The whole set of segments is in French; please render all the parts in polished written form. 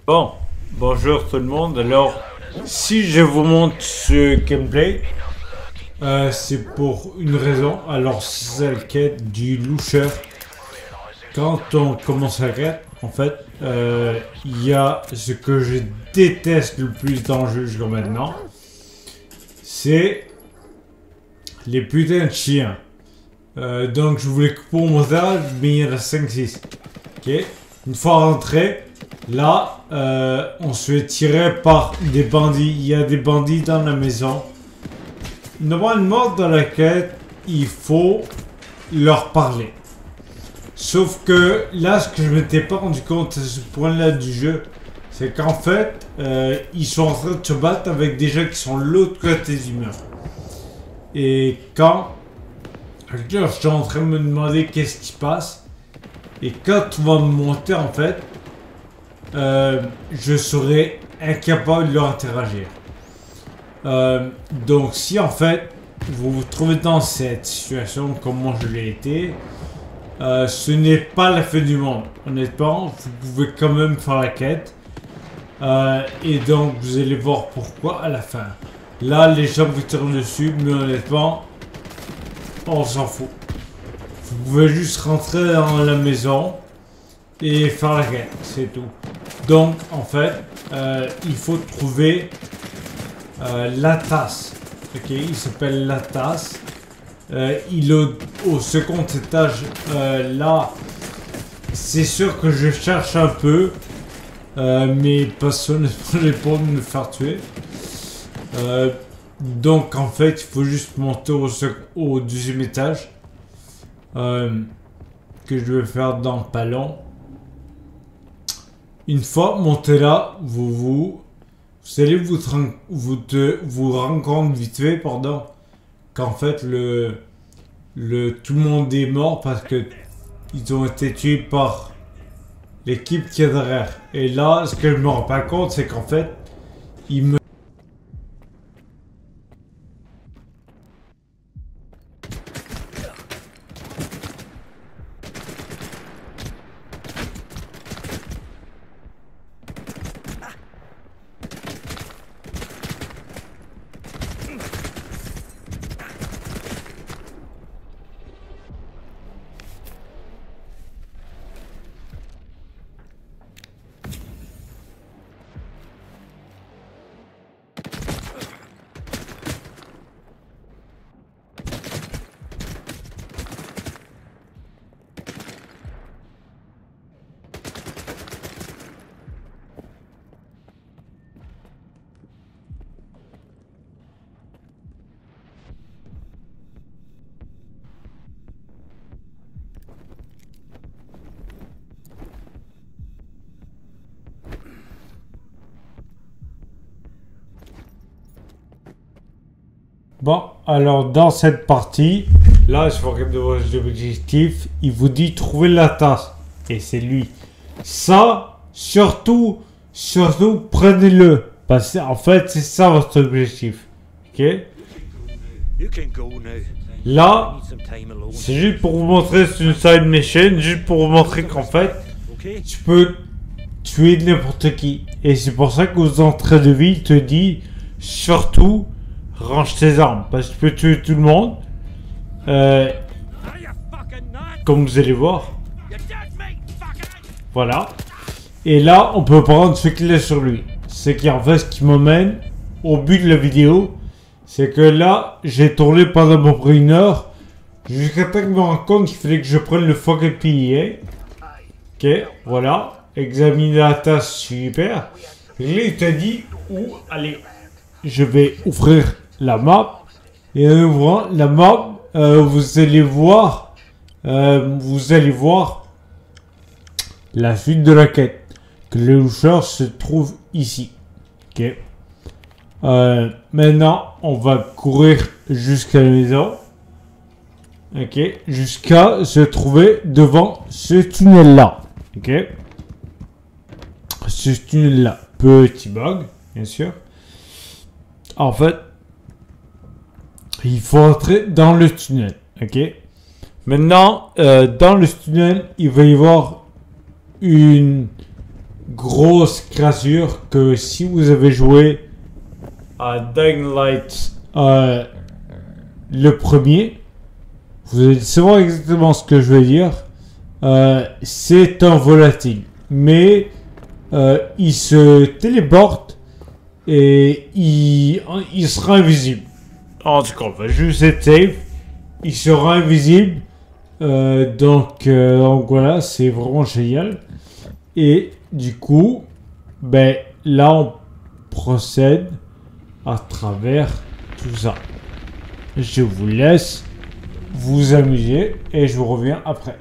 Bon, bonjour tout le monde. Alors, si je vous montre ce gameplay, c'est pour une raison. Alors, c'est la quête du loucheur. Quand on commence la quête, en fait, il y a ce que je déteste le plus dans le jeu jusqu'à maintenant. C'est les putains de chiens. Donc, je voulais couper au montage, mais il y en a 5-6. Ok. Une fois rentré, là, on se fait tirer par des bandits. Il y a des bandits dans la maison. Normalement, dans la quête, il faut leur parler. Sauf que là, ce que je m'étais pas rendu compte à ce point-là du jeu, c'est qu'en fait, ils sont en train de se battre avec des gens qui sont de l'autre côté du mur. Et quand je suis en train de me demander qu'est-ce qui se passe, et quand on va me monter, en fait, je serai incapable de leur interagir. Donc si en fait vous vous trouvez dans cette situation comme moi je l'ai été, ce n'est pas la fin du monde. Honnêtement, vous pouvez quand même faire la quête. Et donc vous allez voir pourquoi à la fin. Là les gens vous tirent dessus, mais honnêtement, on s'en fout. Vous pouvez juste rentrer dans la maison et faire la quête, c'est tout. Donc en fait, il faut trouver la tasse. Ok, il s'appelle la tasse. Il est au second étage. Là, c'est sûr que je cherche un peu, mais personne n'est pour me faire tuer. Donc en fait, il faut juste monter au deuxième étage, que je vais faire dans pas long. Une fois monté là, vous allez vous rendre compte vite fait, pardon, qu'en fait tout le monde est mort parce que ils ont été tués par l'équipe qui est derrière. Et là, ce que je me rends pas compte, c'est qu'en fait, ils me... Bon, alors dans cette partie, là, je vous de vos objectifs, il vous dit trouver la tasse. Et c'est lui. Ça, surtout, prenez-le. Parce qu'en fait, c'est ça votre objectif. Ok? Là, c'est juste pour vous montrer, c'est une side mission, juste pour vous montrer qu'en fait, tu peux tuer n'importe qui. Et c'est pour ça que aux entrées de vie, il te dit, surtout, range tes armes, parce que tu peux tuer tout le monde. Comme vous allez voir. Voilà. Et là, on peut prendre ce qu'il a sur lui. C'est qui en fait ce qui m'emmène au but de la vidéo. C'est que là, j'ai tourné pendant à peu près 1 heure. Jusqu'à temps que je me rende compte qu'il fallait que je prenne le fucking PIA. Ok, voilà. Examiner la tasse, super. Et là, il t'a dit où aller. Je vais ouvrir la map. Et en ouvrant la map, vous allez voir la suite de la quête. Que le loucheur se trouve ici. Ok. Maintenant, on va courir jusqu'à la maison. Ok. Jusqu'à se trouver devant ce tunnel-là. Ok. Ce tunnel-là. Petit bug, bien sûr. En fait, il faut entrer dans le tunnel. Ok. Maintenant, dans le tunnel, il va y avoir une grosse créature que si vous avez joué à Dying Light le premier, vous allez savoir exactement ce que je veux dire. C'est un volatile, mais il se téléporte et il sera invisible. En tout cas, on va juste être safe. Il sera invisible. Donc voilà, c'est vraiment génial. Et du coup, ben là on procède à travers tout ça. Je vous laisse vous amuser et je vous reviens après.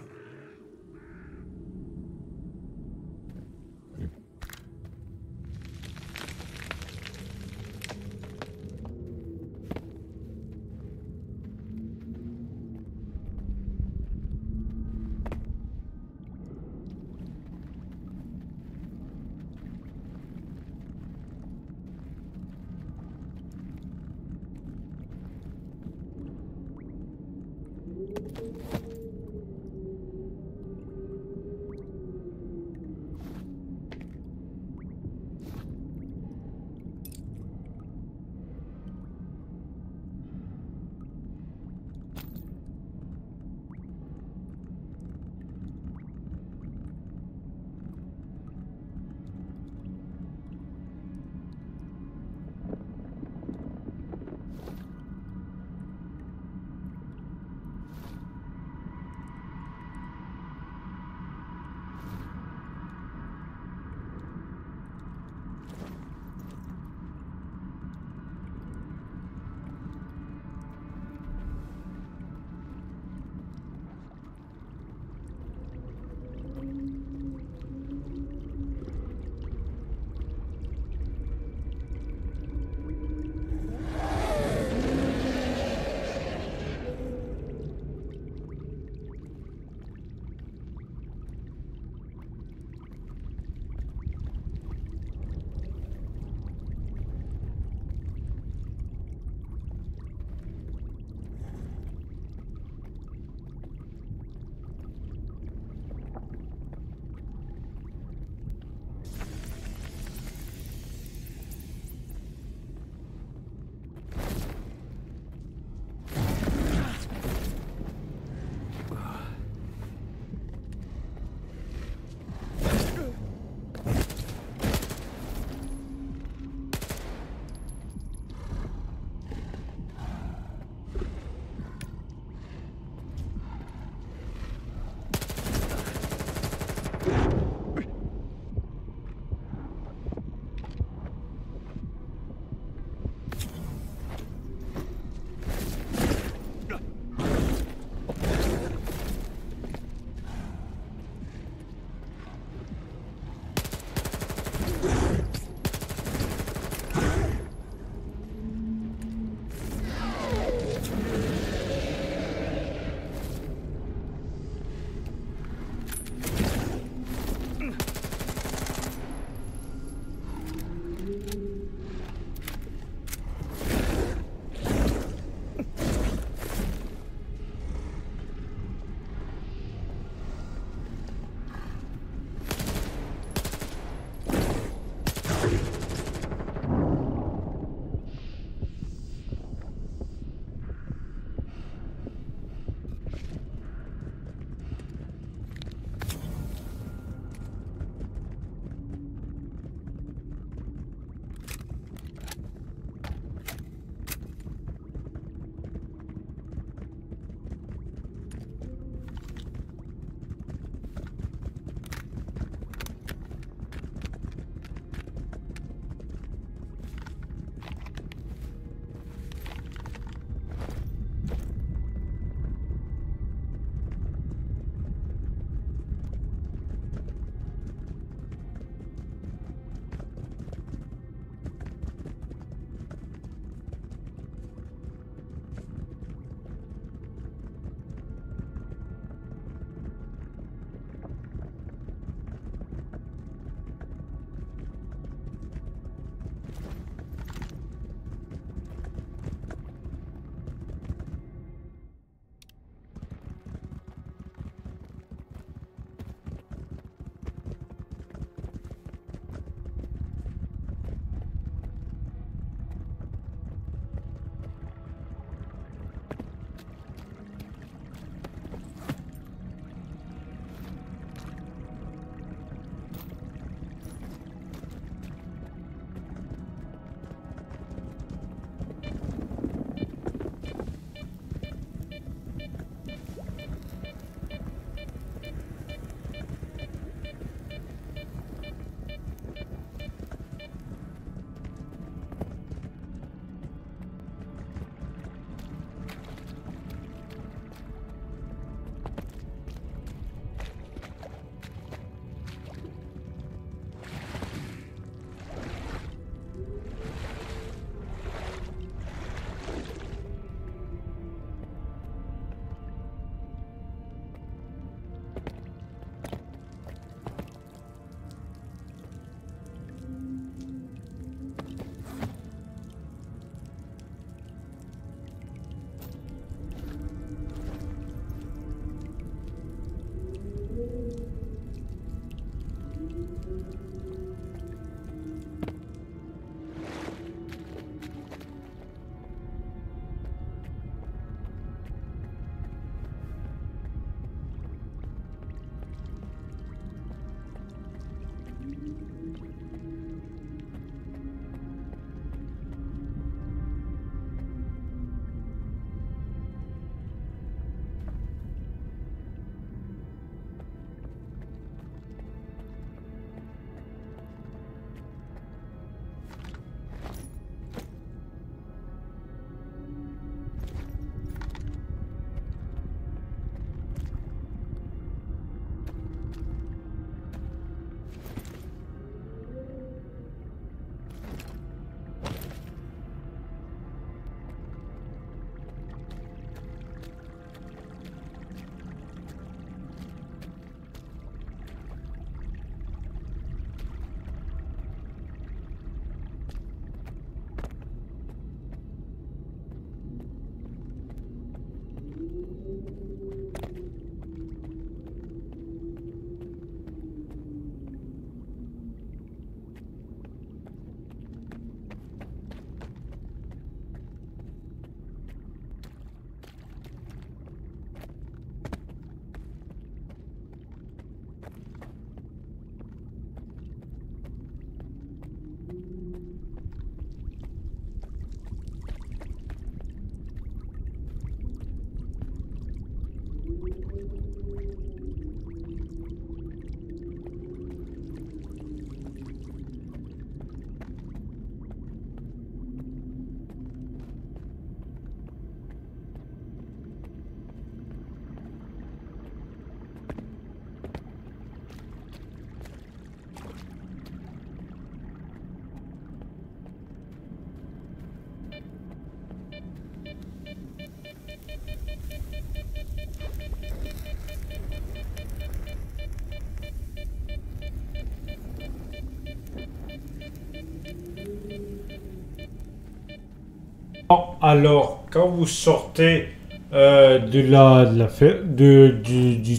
Alors, quand vous sortez du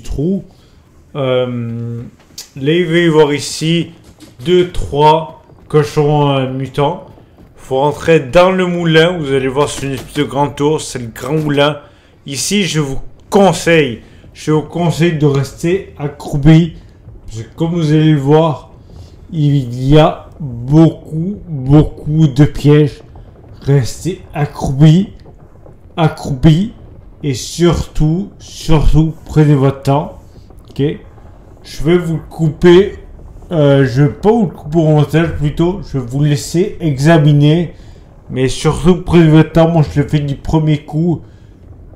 trou, là, il va y avoir ici 2, 3 cochons mutants. Faut rentrer dans le moulin. Vous allez voir, c'est une espèce de grand tour. C'est le grand moulin. Ici, je vous conseille de rester accroupi. Parce que comme vous allez le voir, il y a beaucoup de pièges. Restez accroupi. Et surtout, prenez votre temps. Ok? Je vais vous le couper. Je vais pas vous le couper au montage plutôt. Je vais vous laisser examiner. Mais surtout, prenez votre temps. Moi, je le fais du premier coup.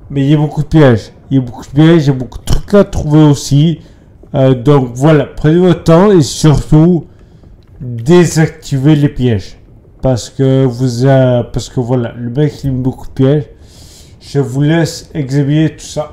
Mais il y a beaucoup de pièges. Il y a beaucoup de trucs à trouver aussi. Donc voilà, prenez votre temps et surtout, désactivez les pièges. Parce que voilà, le mec il met beaucoup de pièges. Je vous laisse examiner tout ça.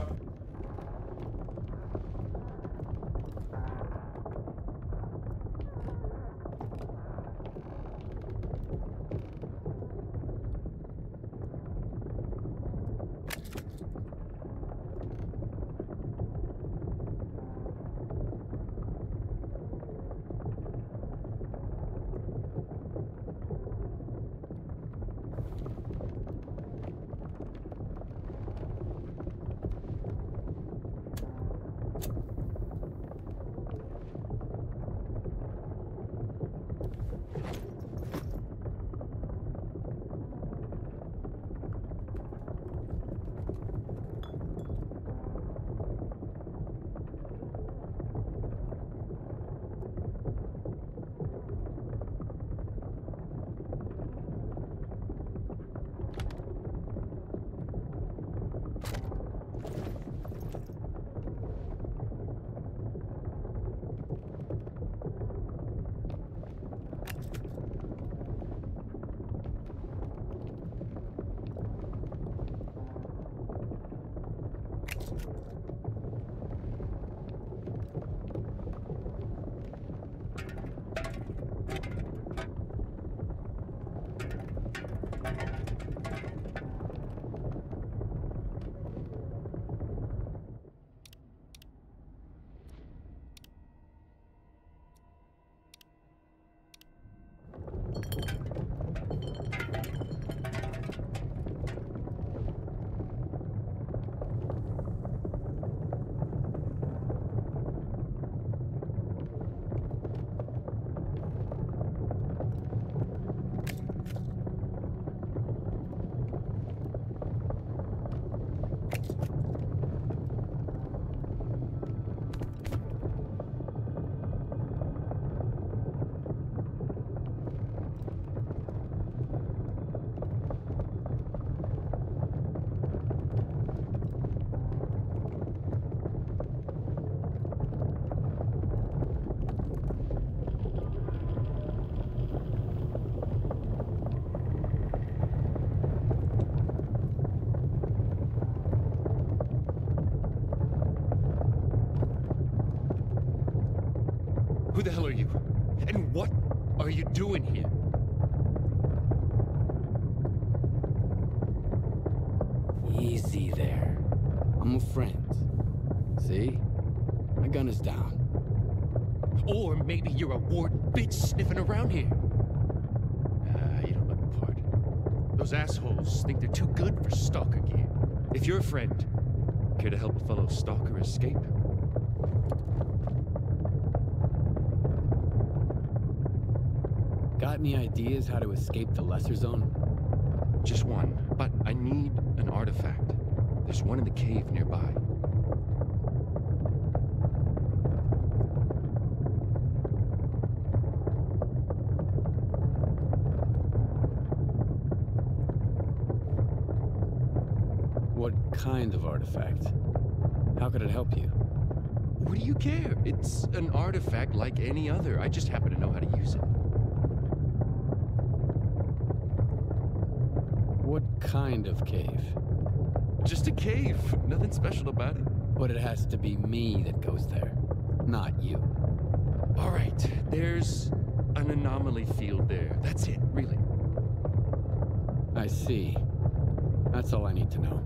Who the hell are you? And what are you doing here? Easy there. I'm a friend. See? My gun is down. Or maybe you're a warden bitch sniffing around here. You don't look the part. Those assholes think they're too good for stalker gear. If you're a friend, care to help a fellow stalker escape? Got any ideas how to escape the Lesser Zone? Just one, but I need an artifact. There's one in the cave nearby. What kind of artifact? How could it help you? What do you care? It's an artifact like any other. I just happen to know how to use it. What kind of cave? Just a cave. Nothing special about it. But it has to be me that goes there, not you. All right, there's an anomaly field there. That's it, really. I see. That's all I need to know.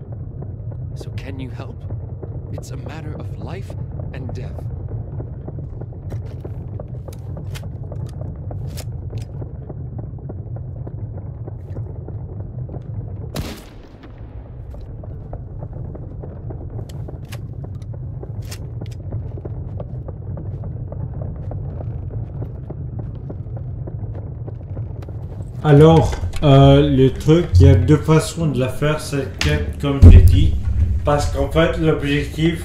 So can you help? It's a matter of life and death. Alors, le truc, il y a deux façons de la faire, cette quête, comme j'ai dit. Parce qu'en fait, l'objectif,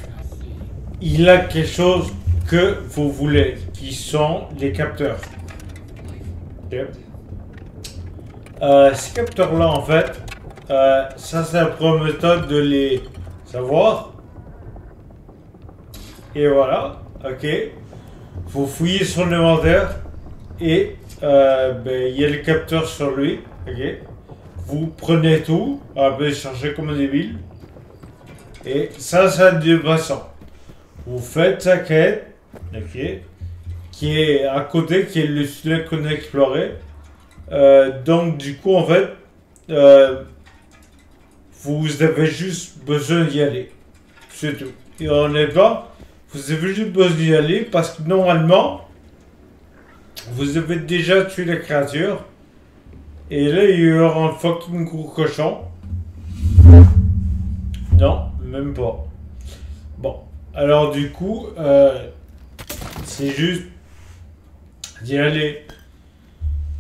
il a quelque chose que vous voulez, qui sont les capteurs. Ok. Ces capteurs-là, en fait, ça c'est la première méthode de les savoir. Et voilà, ok. Vous fouillez son inventaire et il y a le capteur sur lui, ok. Vous prenez tout, après cherchez comme un débile. Et ça, c'est deux façons. Vous faites sa quête, ok, qui est à côté, qui est le sujet qu'on a exploré. Donc, du coup, en fait, vous avez juste besoin d'y aller. C'est tout. Et honnêtement, vous avez juste besoin d'y aller parce que normalement, vous avez déjà tué la créature. Et là, il y aura un fucking gros cochon. Non, même pas. Bon, alors du coup, c'est juste d'y aller.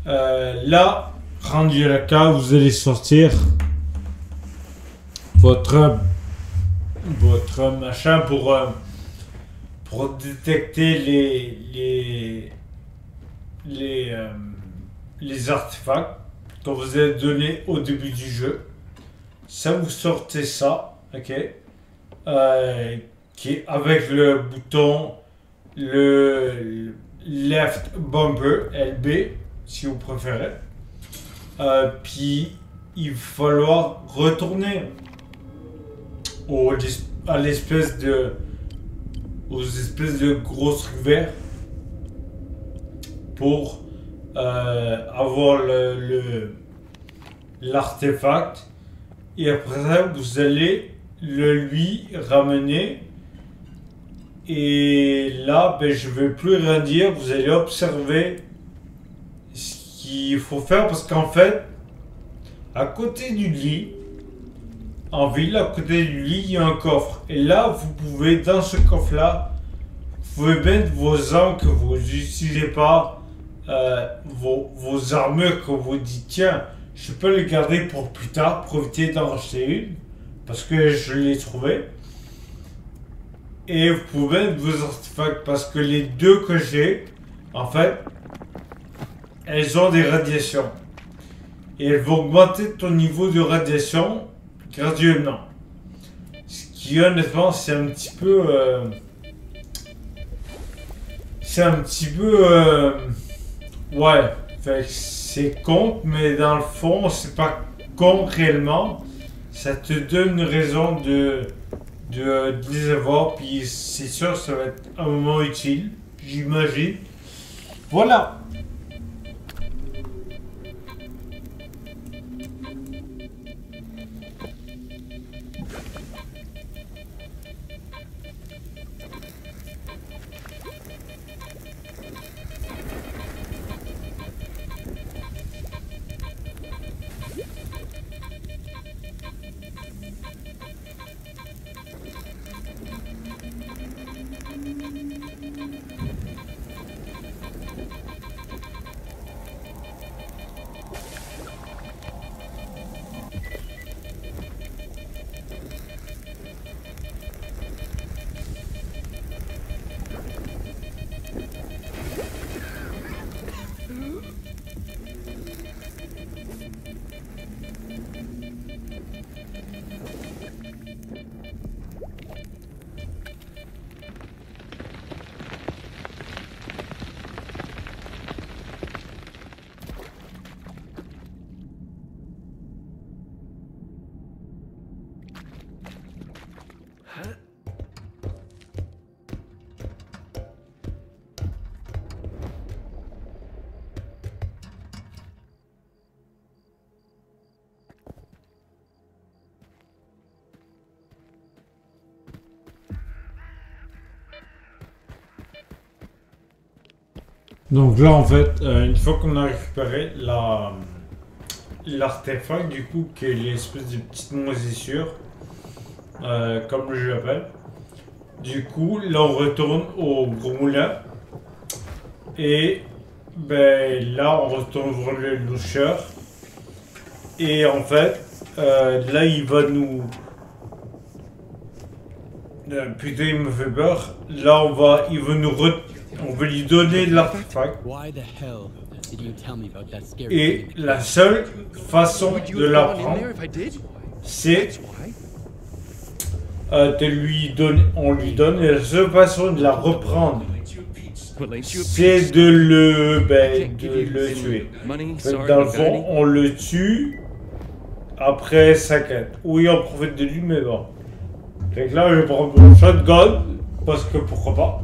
Là, rendu à la cave, vous allez sortir votre machin pour détecter les artefacts que vous avez donnés au début du jeu. Ça, vous sortez ça, ok, qui est avec le bouton le left bumper LB si vous préférez. Puis il va falloir retourner à l'espèce de grosses trucs verts pour avoir l'artefact. Et après ça, vous allez le lui ramener. Et là, je vais plus rien dire. Vous allez observer ce qu'il faut faire. Parce qu'en fait, à côté du lit, en ville, à côté du lit, il y a un coffre. Et là, vous pouvez, dans ce coffre-là, vous pouvez mettre vos armes que vous n'utilisez pas, vos armures que vous dites, tiens, je peux les garder pour plus tard, pour éviter d'en racheter une, parce que je l'ai trouvé. Et vous pouvez mettre vos artefacts, parce que les deux que j'ai, en fait, elles ont des radiations. Et elles vont augmenter ton niveau de radiation graduellement. Ce qui, honnêtement, c'est un petit peu... ouais, c'est con, mais dans le fond, c'est pas con réellement. Ça te donne une raison de les avoir, puis c'est sûr, ça va être un moment utile, j'imagine. Voilà. Donc là, en fait, une fois qu'on a récupéré l'artefact, du coup, qui est l'espèce de petite moisissure, comme je l'appelle, du coup, là, on retourne au gros moulin. Et ben, là, on retourne voir le loucheur. Et en fait, là, il va nous... putain, il me fait peur. Là, il va nous on va lui donner l'artefact. Et la seule façon de l'apprendre, c'est de lui donner. On lui donne. Et la seule façon de la reprendre, c'est de le tuer. Dans le fond, on le tue après sa quête. Oui, on profite de lui, mais bon. Donc là, je vais prendre mon shotgun, parce que pourquoi pas.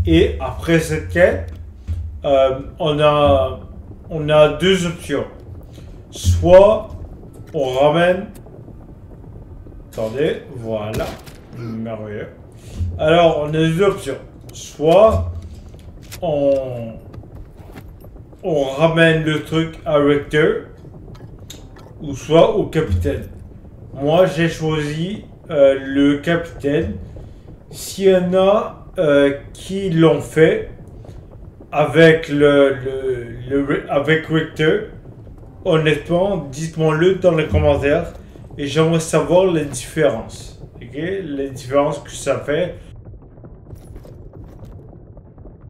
Et après cette quête, on a deux options. Soit on ramène... Attendez, voilà. Merveilleux. Alors, on a deux options. Soit on ramène le truc à Richter, ou soit au capitaine. Moi, j'ai choisi le capitaine. S'il y en a qui l'ont fait avec avec Richter, honnêtement, dites-moi-le dans les commentaires et j'aimerais savoir les différences. Okay? Les différences que ça fait